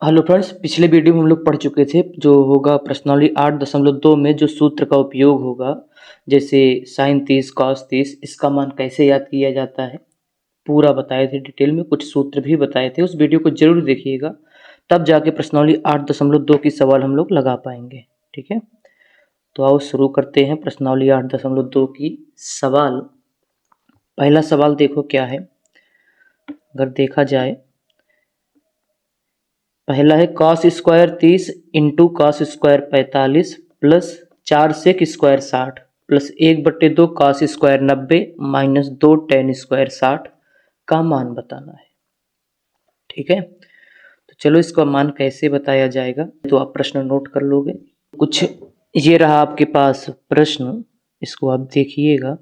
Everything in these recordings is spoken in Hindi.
हेलो फ्रेंड्स, पिछले वीडियो में हम लोग पढ़ चुके थे जो होगा प्रश्नावली 8.2 में जो सूत्र का उपयोग होगा, जैसे साइन 30 कॉस 30, इसका मान कैसे याद किया जाता है पूरा बताए थे। डिटेल में कुछ सूत्र भी बताए थे, उस वीडियो को जरूर देखिएगा, तब जाके प्रश्नावली 8.2 की सवाल हम लोग लगा पाएंगे। ठीक है, तो आओ शुरू करते हैं प्रश्नावली 8.2 की सवाल। पहला सवाल देखो क्या है। अगर देखा जाए, पहला है cos square 30 into cos square 45 plus 4 sec square 60 plus 1/2 cos square 90 minus 2 tan square 60 का मान बताना है। ठीक है, तो चलो इसका मान कैसे बताया जाएगा, तो आप प्रश्न नोट कर लोगे। कुछ ये रहा आपके पास प्रश्न, इसको आप देखिएगा।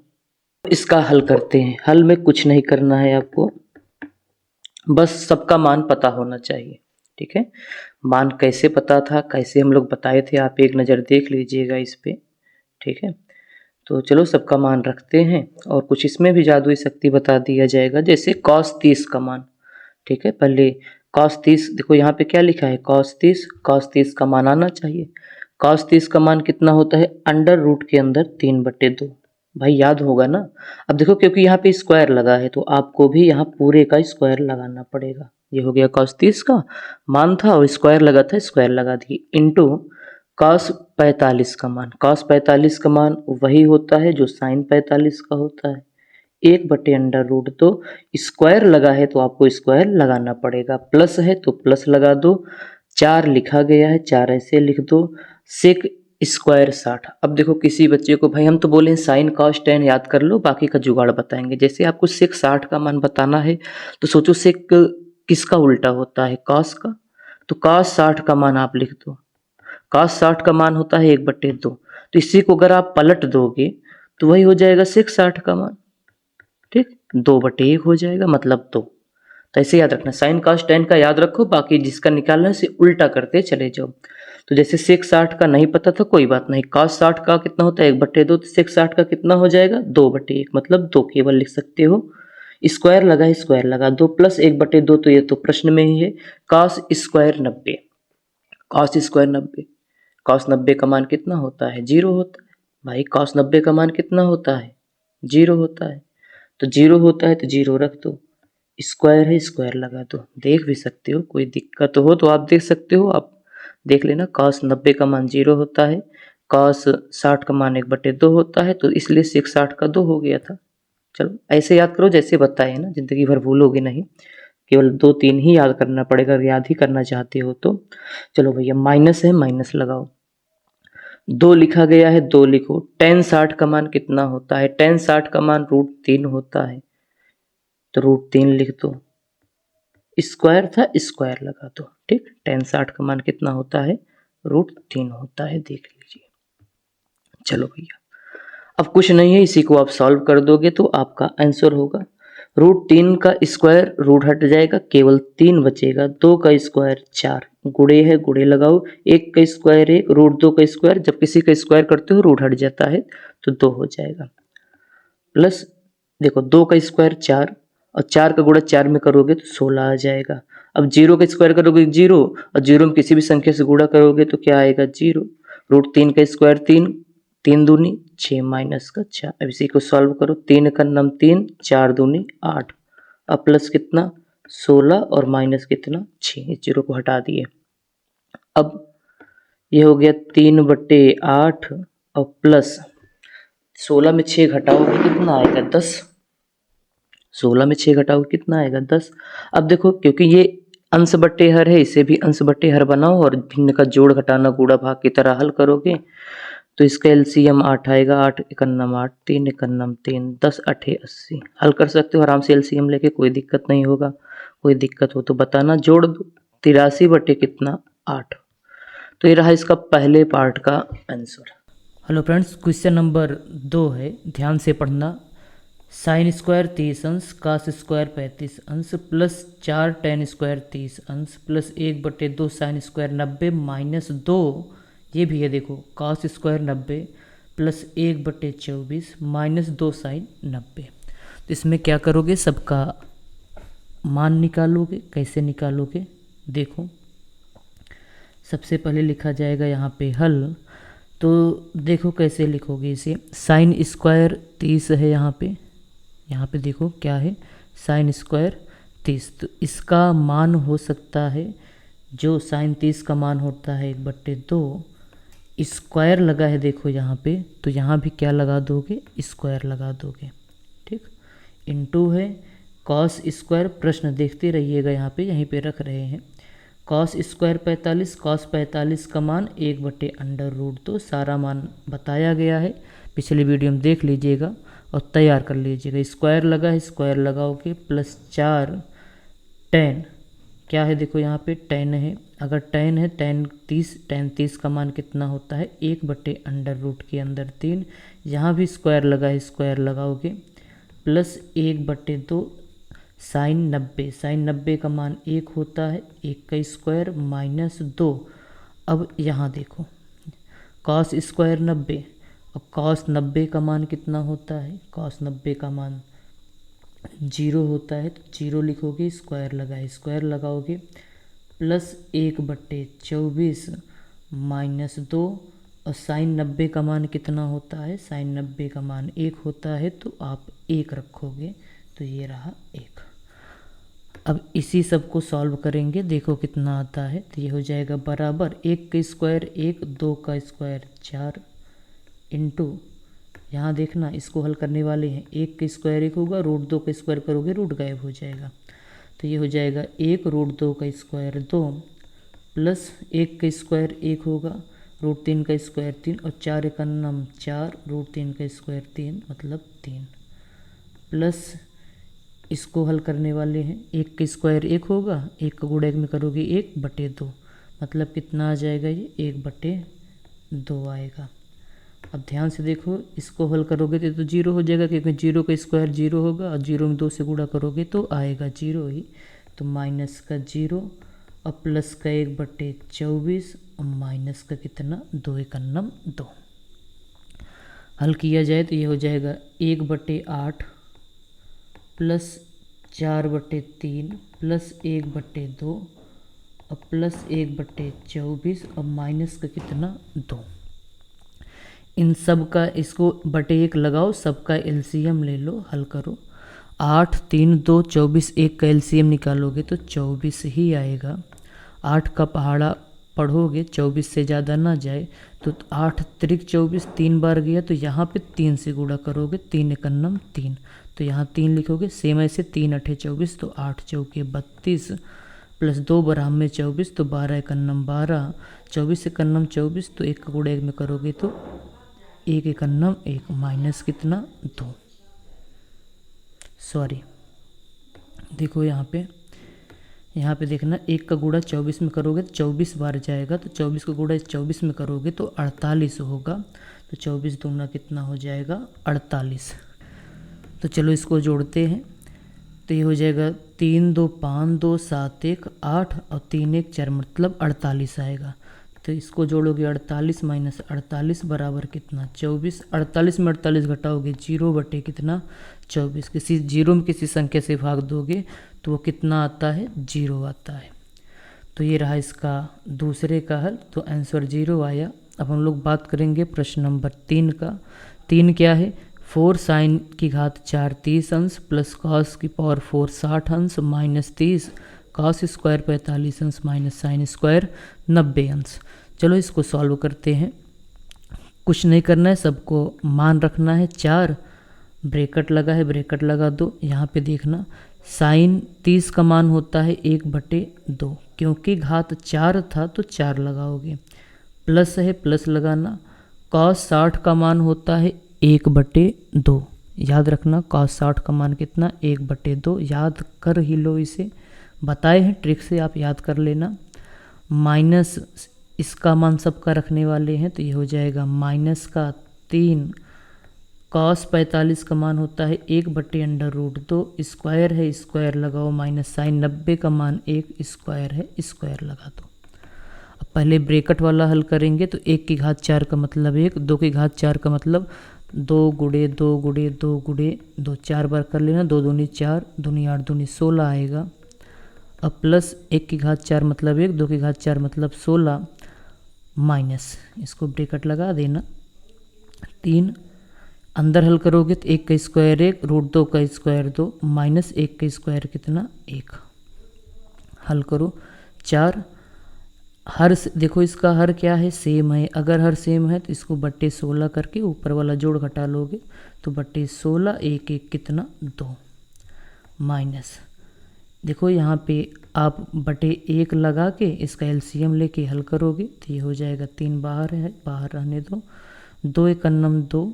इसका हल करते हैं। हल में कुछ नहीं करना है आपको, बस सबका मान पता होना चाहिए। ठीक है, मान कैसे पता था, कैसे हम लोग बताए थे, आप एक नज़र देख लीजिएगा इस पे। ठीक है, तो चलो सबका मान रखते हैं और कुछ इसमें भी जादुई शक्ति बता दिया जाएगा, जैसे cos 30 का मान। ठीक है, पहले cos 30 देखो यहाँ पे क्या लिखा है, cos 30 का मान आना चाहिए। cos 30 का मान कितना होता है, अंडर रूट के अंदर 3/2। भाई याद होगा ना। अब देखो क्योंकि यहाँ पे स्क्वायर लगा है तो आपको भी यहाँ पूरे का स्क्वायर लगाना पड़ेगा। ये हो गया cos 30 का मान था और स्क्वायर लगा था, स्क्वायर लगा दिए, इंटू cos 45 का मान। cos 45 का मान वही होता है जो sin 45 का होता है, 1/√। तो स्क्वायर लगा है तो आपको स्क्वायर लगाना पड़ेगा, प्लस है तो प्लस लगा दो, 4 लिखा गया है 4 ऐसे लिख दो, सेक स्क्वायर 60। अब देखो किसी बच्चे को, भाई हम तो बोले साइन कॉस टेन याद कर लो, बाकी का जुगाड़ बताएंगे। जैसे आपको सेक 60 का मान बताना है तो सोचो सेक किसका उल्टा होता है, कॉस का, तो कॉस 60 का मान आप लिख दो। कॉस 60 का मान होता है 1/2, तो इसी को अगर आप पलट दोगे तो वही हो जाएगा सेक 60 का मान। ठीक, 2/1 हो जाएगा, मतलब 2। तो ऐसे याद रखना, साइन कॉस टेन का याद रखो, बाकी जिसका निकालना है उसे उल्टा करते चले जाओ। तो जैसे सेक 60 का नहीं पता था, कोई बात नहीं, cos 60 का कितना होता है 1/2, तो सेक 60 का कितना हो जाएगा 2/1, मतलब 2 केवल लिख सकते हो। स्क्वायर लगा है, स्क्वायर लगा दो, प्लस 1/2, तो ये तो प्रश्न में ही है। cos square 90, cos square 90, cos 90 का मान कितना होता है, 0 होता है। भाई cos 90 का मान कितना होता है, 0 होता है, तो 0 होता है तो 0 रख दो, स्क्वायर है स्क्वायर लगा दो। देख भी सकते हो, कोई दिक्कत हो तो आप देख सकते हो, आप देख लेना। cos 90 का मान 0 होता है, cos 60 का मान 1/2 होता है, तो इसलिए सेक 60 का 2 हो गया था। चलो ऐसे याद करो जैसे बताए ना, जिंदगी भर भूलोगे नहीं, केवल 2-3 ही याद करना पड़ेगा, अगर याद ही करना चाहते हो तो। चलो भैया, माइनस है, माइनस लगाओ, 2 लिखा गया है 2 लिखो। tan 60 का मान कितना होता है, tan 60 का मान √3 होता है, तो √3 लिख दो, स्क्वायर था स्क्वायर लगा दो। ठीक, tan 60 का मान कितना होता है, √3 होता है, देख लीजिए। चलो भैया, अब कुछ नहीं है, इसी को आप सॉल्व कर दोगे तो आपका आंसर होगा √3 का स्क्वायर, रूट हट जाएगा, केवल 3 बचेगा, 2 का स्क्वायर 4, गुड़े है गुड़े लगाओ, 1 का स्क्वायर 1, √2 का स्क्वायर, जब किसी का स्क्वायर करते हो रूट हट जाता है तो 2 हो जाएगा, प्लस देखो 2 का स्क्वायर 4 और 4 का गुणा 4 में करोगे तो 16 आ जाएगा। अब 0 का स्क्वायर करोगे 0, और 0 में किसी भी संख्या से गुणा करोगे तो क्या आएगा 0। √3 का स्क्वायर 3, 3 दूनी 6 माइनस का 4। अब इसी को सॉल्व करो, 3 का नम 3, 4 दूनी 8, अब प्लस कितना 16 और माइनस कितना 6, इस 0 को हटा दिए। अब ये हो गया 3/8 और प्लस 16 में 6 घटाओगे कितना आएगा 10, 16 में 6 घटाओगे कितना आएगा 10। अब देखो क्योंकि ये अंश बट्टे हर है, इसे भी अंश बट्टे हर बनाओ और भिन्न का जोड़ घटाना गुणा भाग की तरह हल करोगे तो इसका एलसीएम 8 आएगा, 8 एकन्नम 8, 3 एकन्नम 3, 10 8 80। हल कर सकते हो आराम से एलसीएम लेके, कोई दिक्कत नहीं होगा। कोई दिक्कत हो तो बताना, जोड़ दो, 83 बटे कितना 8। तो ये रहा इसका पहले पार्ट का answer. Hello friends, question number 2 है, ध्यान से पढ़ना। साइन स्क्वायर 30 अंश, कास स्क्वायर 35 अंश, प्लस 4 टेन स्क्वायर 30 अंश, प्लस 1/2 साइन स्क्वायर 90 माइनस 2, ये भी है देखो, cos square 90 plus 1/24 minus 2 sine 90। तो इसमें क्या करोगे, सबका मान निकालोगे। कैसे निकालोगे देखो, सबसे पहले लिखा जाएगा यहाँ पे हल। तो देखो कैसे लिखोगे इसे, साइन स्क्वायर 30 है यहाँ पे देखो क्या है, साइन स्क्वायर 30। तो इसका मान हो सकता है, जो साइन 30 का मान होता है 1/2, स्क्वायर लगा है देखो यहाँ पे, तो यहाँ भी क्या लगा दोगे, स्क्वायर लगा दोगे, ठीक। इनटू है कॉस स्क्वायर, प्रश्न देखते रहिएगा यहाँ पे, यहीं पे रख रहे हैं। कॉस स्क्वायर 45, कॉस 45 का मान 1/√2, सारा मान बताया गया है, पिछली वीडियो में देख लीजिएगा और तैयार कर लीजिएगा। स्क्वायर लगा है, स्क्वायर लगाओगे, प्लस 4 tan, क्या है देखो यहाँ पे tan है, अगर tan है tan 30 का मान कितना होता है 1/√, के अंदर 3, यहाँ भी स्क्वायर लगा है, स्क्वायर लगाओगे, प्लस 1/2 साइन 90, साइन 90 का मान 1 होता है, 1 का स्क्वायर माइनस 2। अब यहाँ देखो कॉस स्क्वायर 90, अब कॉस 90 का मान कितना होता है, कॉस 90 का मान 0 होता है, तो 0 लिखोगे, स्क्वायर लगाए, स्क्वायर लगाओगे, प्लस 1/24 माइनस 2, और साइन 90 का मान कितना होता है, साइन 90 का मान 1 होता है, तो आप 1 रखोगे, तो ये रहा 1। अब इसी सब को सॉल्व करेंगे, देखो कितना आता है, तो ये हो जाएगा बराबर 1 का स्क्वायर 1, 2 का स्क्वायर 4, इंटू यहाँ देखना इसको हल करने वाले हैं, 1 का स्क्वायर 1 होगा, √2 का स्क्वायर करोगे रूट गायब हो जाएगा, तो ये हो जाएगा 1 √2 का स्क्वायर 2, प्लस 1 का स्क्वायर 1 होगा, √3 का स्क्वायर 3, और 4 का नम 4, √3 का स्क्वायर 3 मतलब 3, प्लस इसको हल करने वाले हैं, 1 का स्क्वायर 1 होगा, 1 का गुणा 1 में करोगे 1/2, मतलब कितना आ जाएगा, ये 1/2 आएगा। अब ध्यान से देखो, इसको हल करोगे तो 0 हो जाएगा, क्योंकि 0 का स्क्वायर 0 होगा, और 0 में 2 से गुणा करोगे तो आएगा 0 ही, तो माइनस का 0 और प्लस का 1/24 और माइनस का कितना 2 × 2। हल किया जाए तो ये हो जाएगा 1/8 प्लस 4/3 प्लस 1/2 और प्लस 1/24 और माइनस का कितना 2। इन सब का इसको /1 लगाओ, सबका एलसीएम ले लो, हल करो। 8 3 2 24, 1 का एलसीएम निकालोगे तो 24 ही आएगा। 8 का पहाड़ा पढ़ोगे 24 से ज़्यादा ना जाए, तो 8 त्रिक 24 3 बार गया, तो यहाँ पे 3 से गुणा करोगे, 3 × 9 3, तो यहाँ 3 लिखोगे। सेम ऐसे 3 × 8 24, तो 8 चौके 32 प्लस 2 बराबर में 24, तो 12 × 9 12, 24 × 9 24, तो 1 का गुणा 1 में करोगे तो 1 × 9 1, माइनस कितना 2। सॉरी, देखो यहाँ पे देखना, 1 का गुणा 24 में करोगे तो 24 बार जाएगा, तो 24 का गुणा 24 में करोगे तो 48 होगा, तो 24 दूना कितना हो जाएगा 48। तो चलो इसको जोड़ते हैं, तो ये हो जाएगा 3 2 5 2 7 1 8 और 3 1 4, मतलब 48 आएगा। तो इसको जोड़ोगे 48 माइनस 48 बराबर कितना 24। 48 में 48 घटाओगे 0 कितना 24, किसी 0 में किसी संख्या से भाग दोगे तो वो कितना आता है 0 आता है। तो ये रहा इसका दूसरे का हल, तो आंसर 0 आया। अब हम लोग बात करेंगे प्रश्न नंबर 3 का। 3 क्या है, 4 साइन की घात 4 30 अंश प्लस कॉस की पावर 4 60 अंश माइनस 30 कॉस स्क्वायर 45 अंश माइनस साइन स्क्वायर 90 अंश। चलो इसको सॉल्व करते हैं। कुछ नहीं करना है, सबको मान रखना है। 4 ब्रैकेट लगा है, ब्रैकेट लगा दो। यहाँ पे देखना साइन 30 का मान होता है 1/2, क्योंकि घात 4 था तो 4 लगाओगे। प्लस है, प्लस लगाना। कॉस 60 का मान होता है 1/2, याद रखना कॉस 60 का मान कितना 1/2, याद कर ही लो, इसे बताए हैं ट्रिक से, आप याद कर लेना। माइनस इसका मान सबका रखने वाले हैं, तो ये हो जाएगा माइनस का 3। कॉस 45 का मान होता है 1/√2, स्क्वायर है स्क्वायर लगाओ, माइनस साइन 90 का मान 1 स्क्वायर है स्क्वायर लगा दो। अब पहले ब्रैकेट वाला हल करेंगे, तो 1 की घात 4 का मतलब 1, 2 की घात 4 का मतलब 2 गुणे 2 गुणे 2 गुणे 2, 4 बार कर लेना। 2 दूनी 4, दूनी 8, दूनी 16 आएगा। अब प्लस 1 की घात 4 मतलब 1, 2 की घात 4 मतलब 16, माइनस, इसको ब्रैकेट लगा देना, 3 अंदर हल करोगे तो 1 का स्क्वायर 1, रूट 2 का स्क्वायर 2, माइनस 1 का स्क्वायर कितना 1। हल करो 4, हर देखो इसका हर क्या है सेम है, अगर हर सेम है तो इसको बट्टे 16 करके ऊपर वाला जोड़ घटा लोगे तो बट्टे 16, 1 1 कितना 2, माइनस देखो यहाँ पे आप बटे 1 लगा के इसका एलसीएम लेके हल करोगे तो ये हो जाएगा 3 बाहर है, बाहर रहने दो, 2 1 2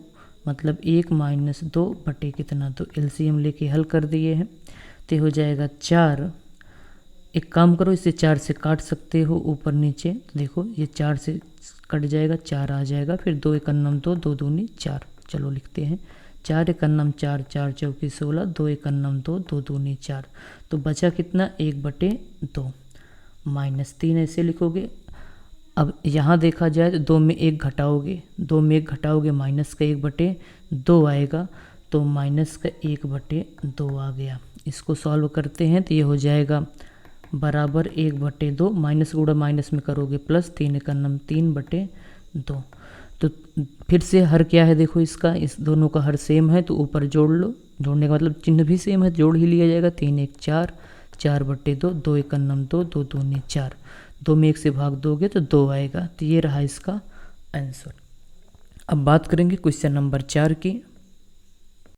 मतलब 1 माइनस 2 बटे कितना 2, एलसीएम लेके हल कर दिए हैं तो हो जाएगा 4। एक काम करो, इसे 4 से काट सकते हो ऊपर नीचे, तो देखो ये 4 से कट जाएगा, 4 आ जाएगा, फिर 2 1 2 2 दूनी 4, चलो लिखते हैं 4 1 4 4 चौकी 16, 2 1 2 2 दूनी 4, तो बचा कितना 1/2 माइनस 3 ऐसे लिखोगे। अब यहाँ देखा जाए तो 2 में 1 घटाओगे, 2 में 1 घटाओगे माइनस का 1/2 आएगा, तो माइनस का 1/2 आ गया। इसको सॉल्व करते हैं तो ये हो जाएगा बराबर 1/2, माइनस गुणा माइनस में करोगे प्लस, 3 1 3/2। तो फिर से हर क्या है देखो इसका, इस दोनों का हर सेम है तो ऊपर जोड़ लो, जोड़ने का मतलब चिन्ह भी सेम है, जोड़ ही लिया जाएगा। 3 1 4, 4/2, 2 1 2 2 दूनी 4, 2 में 1 से भाग दोगे तो 2 आएगा, तो ये रहा इसका आंसर। अब बात करेंगे क्वेश्चन नंबर 4 की।